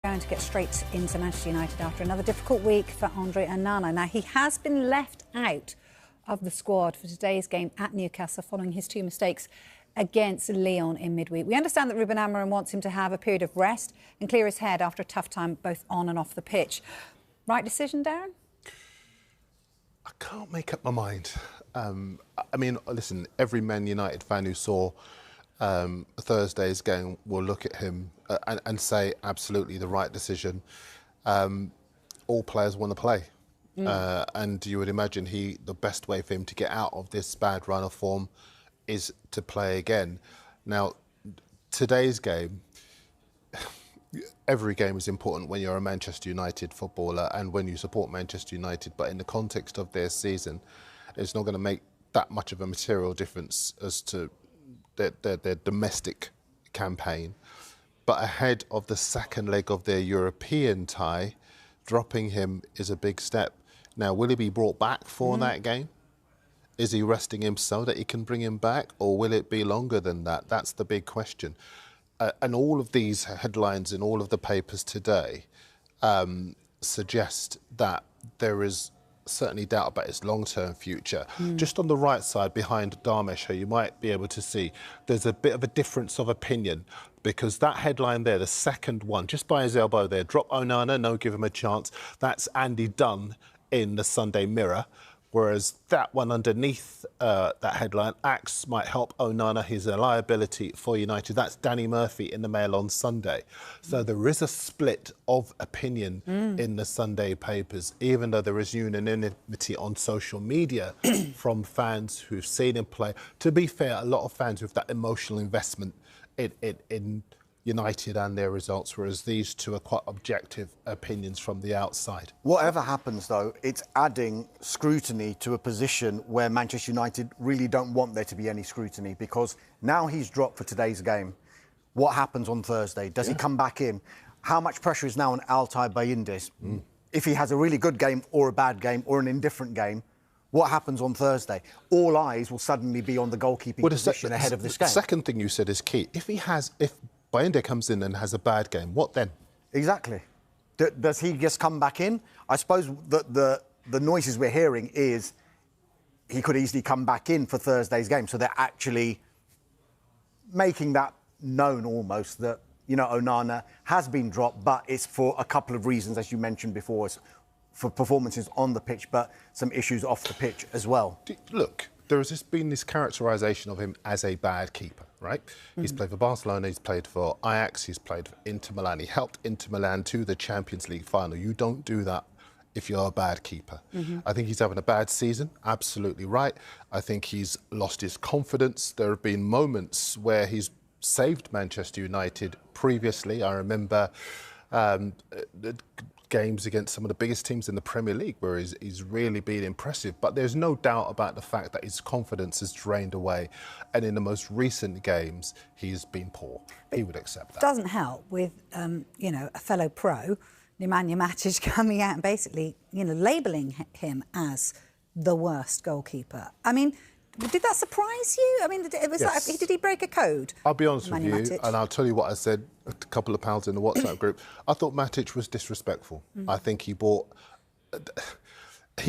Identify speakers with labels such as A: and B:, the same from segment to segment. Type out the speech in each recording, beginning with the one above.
A: Going to get straight into Manchester United after another difficult week for André Onana. Now, he has been left out of the squad for today's game at Newcastle following his two mistakes against Lyon in midweek. We understand that Rúben Amorim wants him to have a period of rest and clear his head after a tough time both on and off the pitch. Right decision, Darren?
B: I can't make up my mind. I mean, listen, every Man United fan who saw Thursday's game will look at him and say absolutely the right decision. All players want to play. And you would imagine the best way for him to get out of this bad run of form is to play again. Now, today's game, every game is important when you're a Manchester United footballer and when you support Manchester United, but in the context of their season, it's not going to make that much of a material difference as to their domestic campaign. But ahead of the second leg of their European tie, dropping him is a big step. Now, will he be brought back for that game? Is he resting him so that he can bring him back? Or will it be longer than that? That's the big question. And all of these headlines in all of the papers today suggest that there is certainly doubt about his long-term future. Just on the right side, behind Darmesh, you might be able to see there's a bit of a difference of opinion because that headline there, the second one, just by his elbow there, drop Onana, no, give him a chance. That's Andy Dunn in the Sunday Mirror. Whereas that one underneath that headline, Axe might help Onana, he's a liability for United. That's Danny Murphy in the Mail on Sunday. So there is a split of opinion in the Sunday papers, even though there is unanimity on social media from fans who've seen him play. To be fair, a lot of fans with that emotional investment in United and their results, whereas these two are quite objective opinions from the outside.
C: Whatever happens, though, it's adding scrutiny to a position where Manchester United really don't want there to be any scrutiny, because now he's dropped for today's game. What happens on Thursday? Does he come back in? How much pressure is now on Altay Bayındır? If he has a really good game or a bad game or an indifferent game, what happens on Thursday? All eyes will suddenly be on the goalkeeping position ahead of this game.
B: The second thing you said is key. If Bayındır comes in and has a bad game, what then? Exactly.
C: Does he just come back in? I suppose the noises we're hearing is he could easily come back in for Thursday's game. So they're actually making that known almost that, you know, Onana has been dropped, but it's for a couple of reasons, as you mentioned before, it's for performances on the pitch, but some issues off the pitch as well.
B: Look, there has been this characterisation of him as a bad keeper, right? He's played for Barcelona, he's played for Ajax, he's played for Inter Milan. He helped Inter Milan to the Champions League final. You don't do that if you're a bad keeper. I think he's having a bad season, absolutely right. I think he's lost his confidence. There have been moments where he's saved Manchester United previously. I remember games against some of the biggest teams in the Premier League where he's really been impressive. But there's no doubt about the fact that his confidence has drained away. And in the most recent games, he's been poor. He would accept that.
A: Doesn't help with, you know, a fellow pro, Nemanja Matic, coming out and basically, you know, labelling him as the worst goalkeeper. I mean, did that surprise you? I mean, it was like, did he break a code?
B: I'll be honest with you, and I'll tell you what I said a couple of pounds in the WhatsApp group. I thought Matic was disrespectful. I think he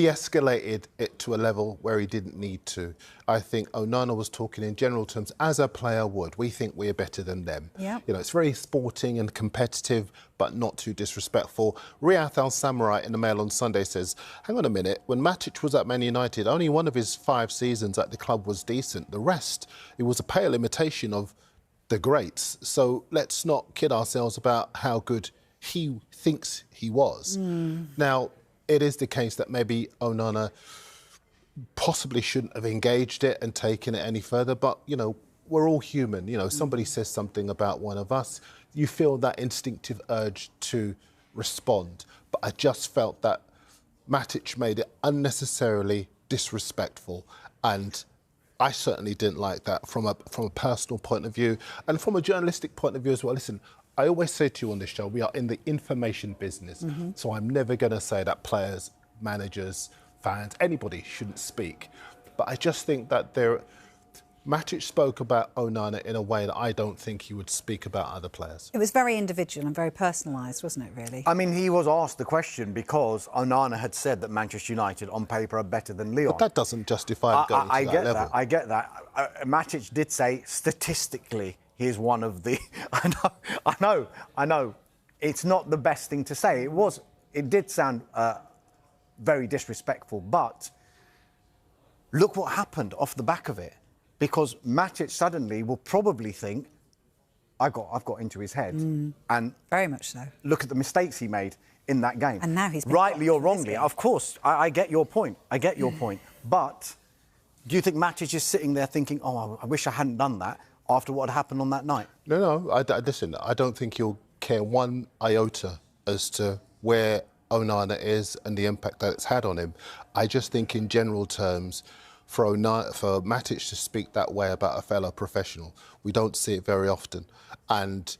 B: escalated it to a level where he didn't need to. I think Onana was talking in general terms, as a player would. We think we're better than them. You know, it's very sporting and competitive, but not too disrespectful. Riyad Al-Samurai in the Mail on Sunday says, hang on a minute, when Matic was at Man United, only one of his 5 seasons at the club was decent. The rest, it was a pale imitation of the greats. So let's not kid ourselves about how good he thinks he was. Now, it is the case that maybe Onana possibly shouldn't have engaged it and taken it any further, but, you know, we're all human. You know, somebody says something about one of us, you feel that instinctive urge to respond. But I just felt that Matic made it unnecessarily disrespectful, and I certainly didn't like that from a personal point of view and from a journalistic point of view as well. Listen, I always say to you on this show, we are in the information business. So I'm never going to say that players, managers, fans, anybody shouldn't speak. But I just think that Matic spoke about Onana in a way that I don't think he would speak about other players.
A: It was very individual and very personalised, wasn't it, really?
C: I mean, he was asked the question because Onana had said that Manchester United, on paper, are better than Lyon.
B: But that doesn't justify him going to that level.
C: I get that. Matic did say, statistically, he is one of the... I know. It's not the best thing to say. It did sound very disrespectful, but look what happened off the back of it. Because Matic suddenly will probably think, I've got into his head. And
A: very much so.
C: Look at the mistakes he made in that game.
A: And now he's been
C: rightly or wrongly. Of course, I get your point. I get your point. But do you think Matic is sitting there thinking, oh, I wish I hadn't done that after what had happened on that night?
B: No. Listen, I don't think he'll care one iota as to where Onana is and the impact that it's had on him. I just think in general terms, for Matic to speak that way about a fellow professional, we don't see it very often. And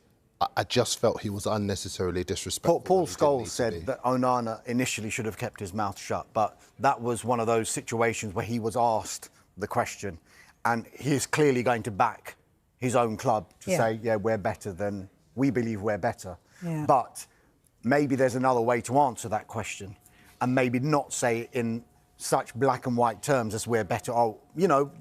B: I just felt he was unnecessarily disrespectful.
C: Paul Scholes said that Onana initially should have kept his mouth shut, but that was one of those situations where he was asked the question, and he is clearly going to back his own club to say, yeah, we're better than... We believe we're better.
A: Yeah.
C: But maybe there's another way to answer that question, and maybe not say it in such black and white terms as we're better. Oh, you know,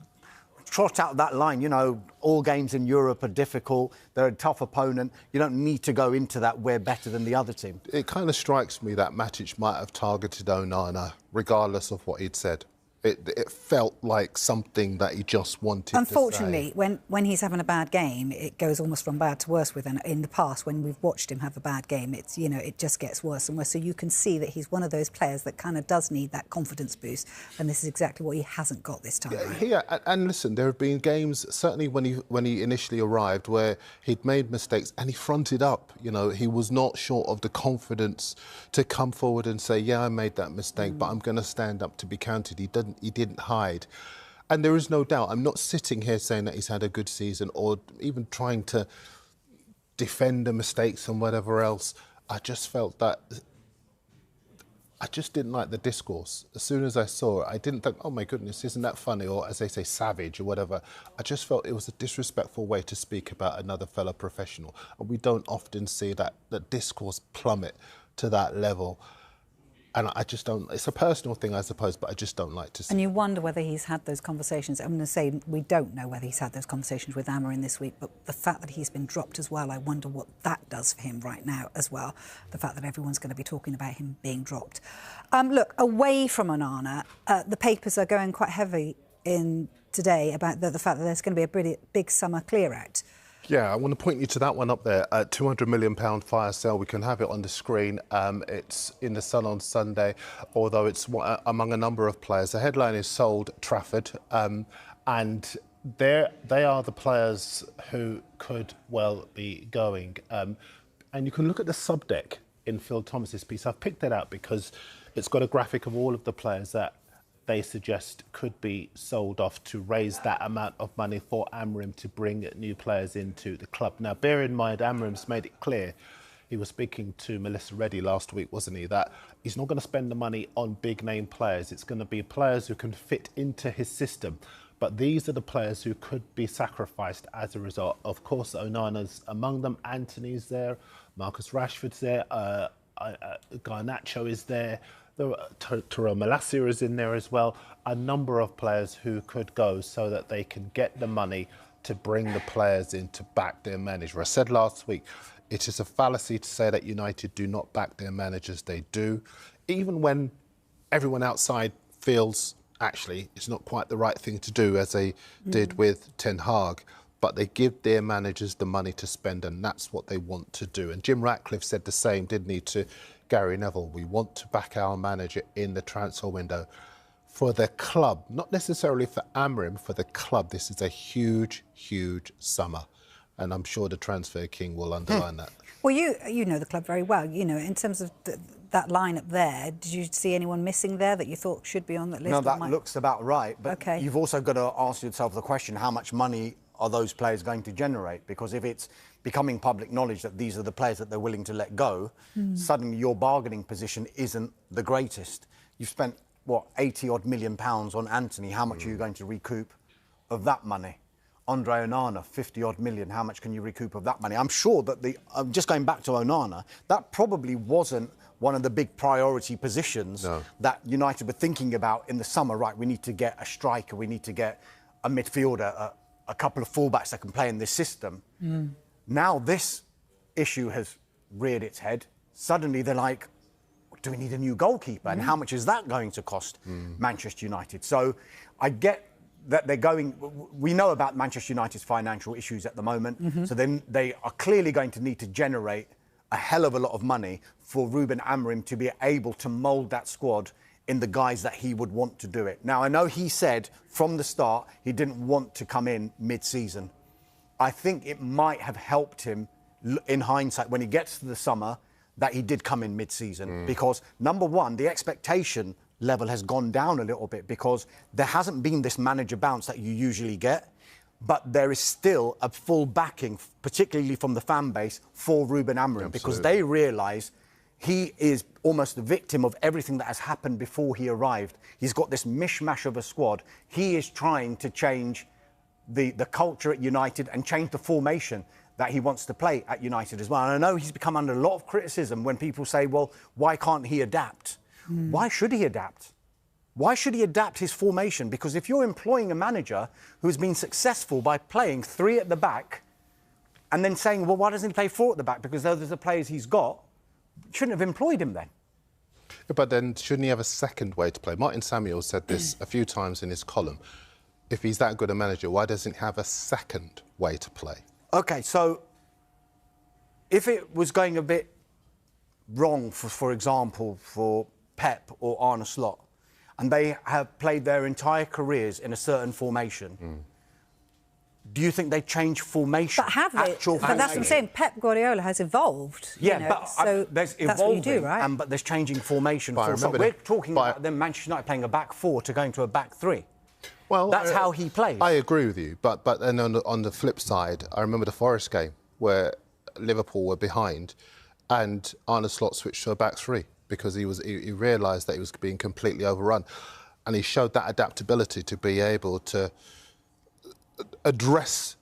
C: trot out that line, you know, all games in Europe are difficult, they're a tough opponent. You don't need to go into that, we're better than the other team.
B: It kind of strikes me that Matic might have targeted Onana, regardless of what he'd said. It felt like something that he just wanted
A: Unfortunately,
B: to say.
A: when he's having a bad game, it goes almost from bad to worse with him. In the past, when we've watched him have a bad game, it's, you know, it just gets worse and worse. So you can see that he's one of those players that kind of does need that confidence boost, and this is exactly what he hasn't got this time.
B: Yeah, and listen, there have been games, certainly when he initially arrived, where he'd made mistakes and he fronted up. You know, he was not short of the confidence to come forward and say, yeah, I made that mistake, but I'm going to stand up to be counted. He didn't hide. And there is no doubt, I'm not sitting here saying that he's had a good season or even trying to defend the mistakes and whatever else. I just felt that I just didn't like the discourse. As soon as I saw it, I didn't think, oh my goodness, isn't that funny? Or as they say, savage or whatever. I just felt it was a disrespectful way to speak about another fellow professional. And we don't often see that discourse plummet to that level. And I just don't... It's a personal thing, I suppose, but I just don't like to see.
A: And you wonder whether he's had those conversations. I'm going to say we don't know whether he's had those conversations with Amorim this week, but the fact that he's been dropped as well, I wonder what that does for him right now as well. The fact that everyone's going to be talking about him being dropped. Look, away from Onana, the papers are going quite heavy in today about the fact that there's going to be a pretty big summer clear-out.
B: Yeah, I want to point you to that one up there, £200 million fire sale. We can have it on the screen. It's in the Sun on Sunday, although it's among a number of players. The headline is Old Trafford, and they are the players who could well be going. And you can look at the subdeck in Phil Thomas's piece. I've picked that out because it's got a graphic of all of the players that they suggest could be sold off to raise that amount of money for Amorim to bring new players into the club. Now, bear in mind, Amorim's made it clear, he was speaking to Melissa Reddy last week, wasn't he, that he's not going to spend the money on big-name players. It's going to be players who can fit into his system. But these are the players who could be sacrificed as a result. Of course, Onana's among them, Anthony's there, Marcus Rashford's there, Garnacho is there, Tyrell Malacia is in there as well. A number of players who could go so that they can get the money to bring the players in to back their manager. I said last week, it is a fallacy to say that United do not back their managers. They do. Even when everyone outside feels, actually, it's not quite the right thing to do, as they did with Ten Hag. But they give their managers the money to spend, and that's what they want to do. And Jim Ratcliffe said the same, didn't he, to Gary Neville. We want to back our manager in the transfer window. For the club, not necessarily for Amorim, for the club, this is a huge, huge summer. And I'm sure the transfer king will underline that.
A: Well, you know the club very well. You know, in terms of that lineup there, did you see anyone missing there that you thought should be on that list?
C: No, that looks about right. But
A: okay,
C: you've also got to ask yourself the question, how much money are those players going to generate? Because if it's becoming public knowledge that these are the players that they're willing to let go, suddenly your bargaining position isn't the greatest. You've spent, what, 80-odd million pounds on Anthony. How much are you going to recoup of that money? André Onana, 50-odd million, how much can you recoup of that money? I'm sure that just going back to Onana, that probably wasn't one of the big priority positions that United were thinking about in the summer. Right, we need to get a striker, we need to get a midfielder, a couple of fullbacks that can play in this system. Now this issue has reared its head. Suddenly they're like, do we need a new goalkeeper? And how much is that going to cost Manchester United? So I get that they're going... We know about Manchester United's financial issues at the moment. So then they are clearly going to need to generate a hell of a lot of money for Rúben Amorim to be able to mould that squad in the guise that he would want to do it. Now, I know he said from the start he didn't want to come in mid-season. I think it might have helped him in hindsight when he gets to the summer that he did come in mid-season because, number one, the expectation level has gone down a little bit because there hasn't been this manager bounce that you usually get, but there is still a full backing, particularly from the fan base, for Rúben Amorim because they realise he is almost the victim of everything that has happened before he arrived. He's got this mishmash of a squad. He is trying to change the culture at United and change the formation that he wants to play at United as well. And I know he's become under a lot of criticism when people say, well, why can't he adapt? Why should he adapt? Why should he adapt his formation? Because if you're employing a manager who's been successful by playing 3 at the back and then saying, well, why doesn't he play 4 at the back? Because those are the players he's got, shouldn't have employed him then.
B: But then shouldn't he have a second way to play? Martin Samuel said this a few times in his column. If he's that good a manager, why doesn't he have a second way to play?
C: OK, so if it was going a bit wrong, for example, for Pep or Arne Slot, and they have played their entire careers in a certain formation, do you think they change formation?
A: But have they? But that's what I'm saying. Pep Guardiola has evolved.
C: Yeah,
A: you know,
C: but
A: so
C: there's
A: that's
C: evolving,
A: what you do, right?
C: but there's changing formation. So we're talking about them Manchester United playing a back 4 to going to a back 3. Well, that's how he plays.
B: I agree with you, but then on the flip side, I remember the Forest game where Liverpool were behind, and Arne Slot switched to a back 3 because he realised that he was being completely overrun, and he showed that adaptability to be able to address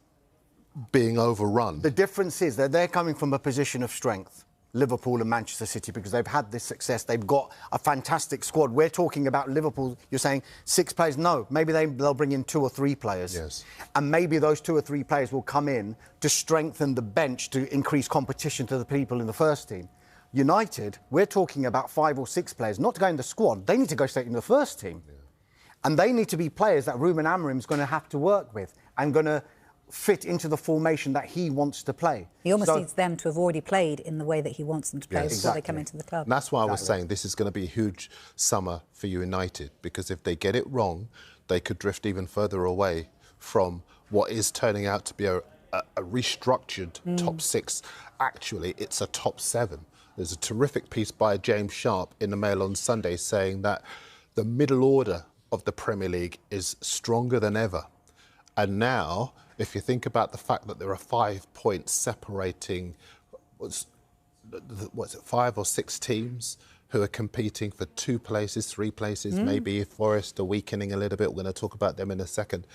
B: being overrun.
C: The difference is that they're coming from a position of strength, Liverpool and Manchester City, because they've had this success. They've got a fantastic squad. We're talking about Liverpool, you're saying 6 players. No, maybe they'll bring in 2 or 3 players.
B: Yes.
C: And maybe those 2 or 3 players will come in to strengthen the bench, to increase competition to the people in the first team. United, we're talking about 5 or 6 players, not to go in the squad. They need to go straight in the first team. Yeah. And they need to be players that Rúben Amorim's going to have to work with and going to fit into the formation that he wants to play.
A: He almost needs them to have already played in the way that he wants them to play before they come into the club.
B: And that's why I was saying this is going to be a huge summer for United, because if they get it wrong, they could drift even further away from what is turning out to be a restructured top 6. Actually, it's a top 7. There's a terrific piece by James Sharp in the Mail on Sunday saying that the middle order of the Premier League is stronger than ever. And now, if you think about the fact that there are 5 points separating, what's it, 5 or 6 teams who are competing for 2 places, 3 places, maybe Forest are weakening a little bit. We're going to talk about them in a second.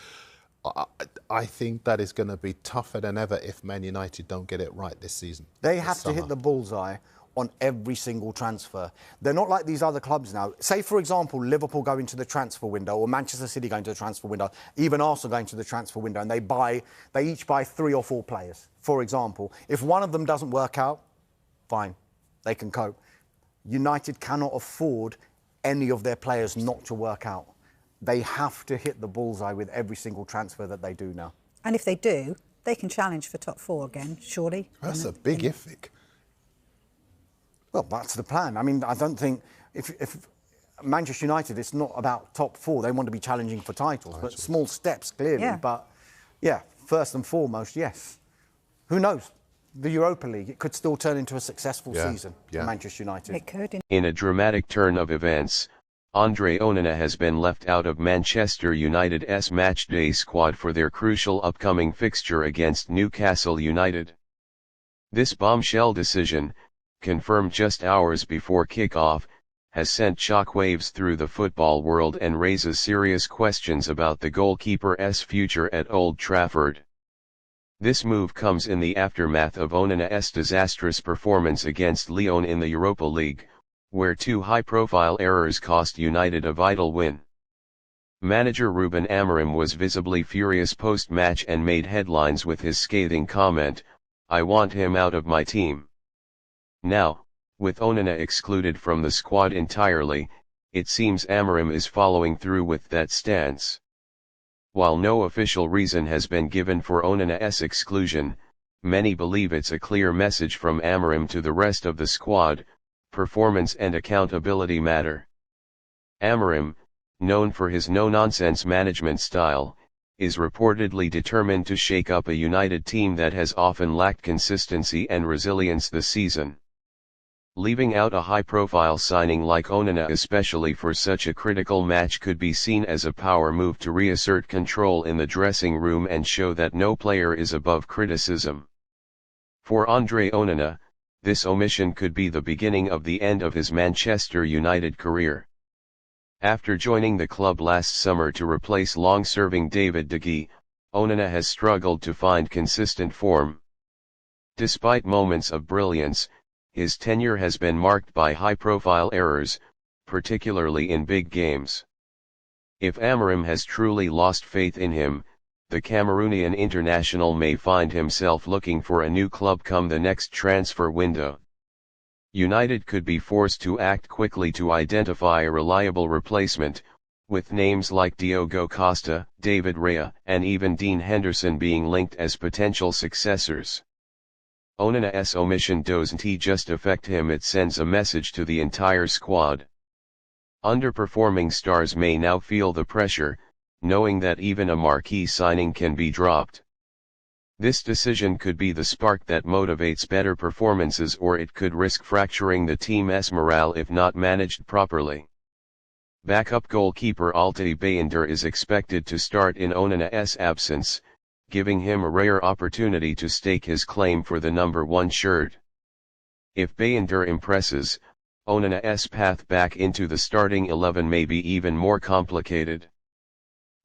B: I think that is going to be tougher than ever if Man United don't get it right this season.
C: They have to hit the bullseye on every single transfer. They're not like these other clubs now. Say, for example, Liverpool go into the transfer window, or Manchester City go into the transfer window, even Arsenal go into the transfer window, and they each buy 3 or 4 players, for example. If one of them doesn't work out, fine, they can cope. United cannot afford any of their players not to work out. They have to hit the bullseye with every single transfer that they do now. And
A: if they do, they can challenge for top 4 again, surely.
B: That's a big if.
C: Well, that's the plan. I mean, I don't think if Manchester United, it's not about top 4. They want to be challenging for titles, but small steps, clearly. Yeah. But, yeah, first and foremost, yes. Who knows? The Europa League, it could still turn into a successful season for Manchester United.
A: It could.
D: In a dramatic turn of events, André Onana has been left out of Manchester United's matchday squad for their crucial upcoming fixture against Newcastle United. This bombshell decision, confirmed just hours before kick-off, has sent shockwaves through the football world and raises serious questions about the goalkeeper's future at Old Trafford. This move comes in the aftermath of Onana's disastrous performance against Lyon in the Europa League, where two high-profile errors cost United a vital win. Manager Rúben Amorim was visibly furious post-match and made headlines with his scathing comment, "I want him out of my team." Now, with Onana excluded from the squad entirely, it seems Amorim is following through with that stance. While no official reason has been given for Onana's exclusion, many believe it's a clear message from Amorim to the rest of the squad: performance and accountability matter. Amorim, known for his no-nonsense management style, is reportedly determined to shake up a United team that has often lacked consistency and resilience this season. Leaving out a high-profile signing like Onana especially for such a critical match could be seen as a power move to reassert control in the dressing room and show that no player is above criticism. For André Onana, this omission could be the beginning of the end of his Manchester United career. After joining the club last summer to replace long-serving David De Gea, Onana has struggled to find consistent form. Despite moments of brilliance, his tenure has been marked by high-profile errors, particularly in big games. If Amorim has truly lost faith in him, the Cameroonian international may find himself looking for a new club come the next transfer window. United could be forced to act quickly to identify a reliable replacement, with names like Diogo Costa, David Raya, and even Dean Henderson being linked as potential successors. Onana's omission doesn't just affect him, it sends a message to the entire squad. Underperforming stars may now feel the pressure, knowing that even a marquee signing can be dropped. This decision could be the spark that motivates better performances, or it could risk fracturing the team's morale if not managed properly. Backup goalkeeper Altay Bayındır is expected to start in Onana's absence, giving him a rare opportunity to stake his claim for the number 1 shirt. If Bayındır impresses, Onana's path back into the starting 11 may be even more complicated.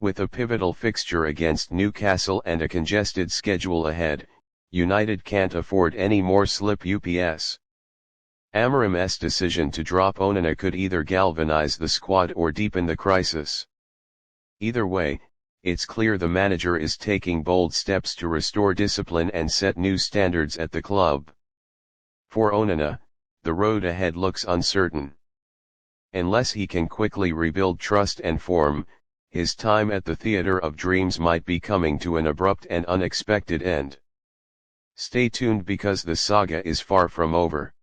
D: With a pivotal fixture against Newcastle and a congested schedule ahead, United can't afford any more slip-ups. Amorim's decision to drop Onana could either galvanize the squad or deepen the crisis. Either way, it's clear the manager is taking bold steps to restore discipline and set new standards at the club. For Onana, the road ahead looks uncertain. Unless he can quickly rebuild trust and form, his time at the Theatre of Dreams might be coming to an abrupt and unexpected end. Stay tuned because the saga is far from over.